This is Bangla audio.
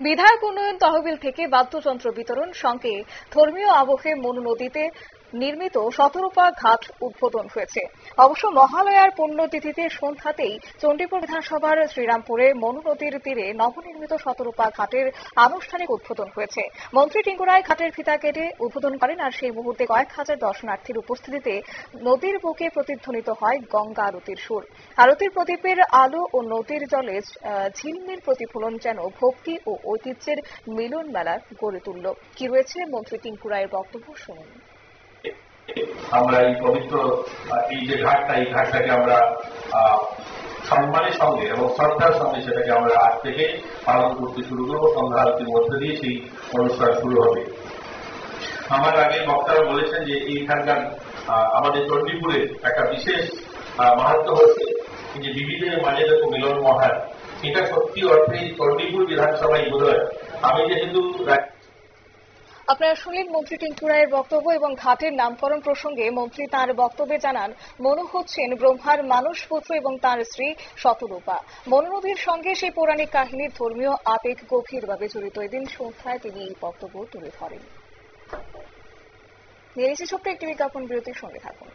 বিধায়ক উন্নয়ন তহবিল থেকে বাদ্যযন্ত্র বিতরণ সঙ্গে ধর্মীয় আবহে মনু নদীতে নির্মিত শতরূপা ঘাট উদ্বোধন হয়েছে। অবশ্য মহালয়ার পুণ্যতিথিতে সন্ধ্যাতেই চণ্ডীপুর বিধানসভার শ্রীরামপুরে মনু নদীর তীরে নবনির্মিত শতরূপা ঘাটের আনুষ্ঠানিক উদ্বোধন হয়েছে। মন্ত্রী টিঙ্কু রায় ঘাটের ফিতা কেটে উদ্বোধন করেন, আর সেই মুহূর্তে কয়েক হাজার দর্শনার্থীর উপস্থিতিতে নদীর বুকে প্রতিধ্বনিত হয় গঙ্গা আরতির সুর। আরতির প্রদীপের আলো ও নদীর জলে ঝিলমিল প্রতিফলন যেন ভক্তি ও ঐতিহ্যের মিলন মেলা গড়ে তুলল। কি রয়েছে মন্ত্রী টিঙ্কু রায়ের বক্তব্য শুনুন। আমরা এই পবিত্র এই যে ঘাটটা, এই ঘাটটাকে আমরা সম্মানের সঙ্গে এবং শ্রদ্ধার সঙ্গে সেটাকে আমরা আজ থেকে পালন করতে শুরু করবো। সন্ধ্যা আরতির মধ্যে দিয়ে সেই অনুষ্ঠান শুরু হবে। আমার আগে বক্তারা বলেছেন যে এইখানকার আমাদের চণ্ডীপুরে একটা বিশেষ মাহাত্ম্য হচ্ছে যে বিবিধের মাঝে দেখো মিলন মহান। এটা সত্যি অর্থে চণ্ডীপুর বিধানসভায় বোধহয় আমি যেহেতু আপনারা শুনলেন মন্ত্রী টিঙ্কু রায়ের বক্তব্য। এবং ঘাটের নামকরণ প্রসঙ্গে মন্ত্রী তাঁর বক্তব্যে জানান, মনু হচ্ছেন ব্রহ্মার মানস পুত্র এবং তাঁর স্ত্রী শতরূপা। মনু নদীর সঙ্গে সেই পৌরাণিক কাহিনীর ধর্মীয় আবেগ গভীরভাবে জড়িত। এদিন সন্ধ্যায় তিনি এই বক্তব্য তুলে ধরেন। নিয়ে ছোট্ট একটি বিজ্ঞাপন বিরতির সঙ্গে থাকুন।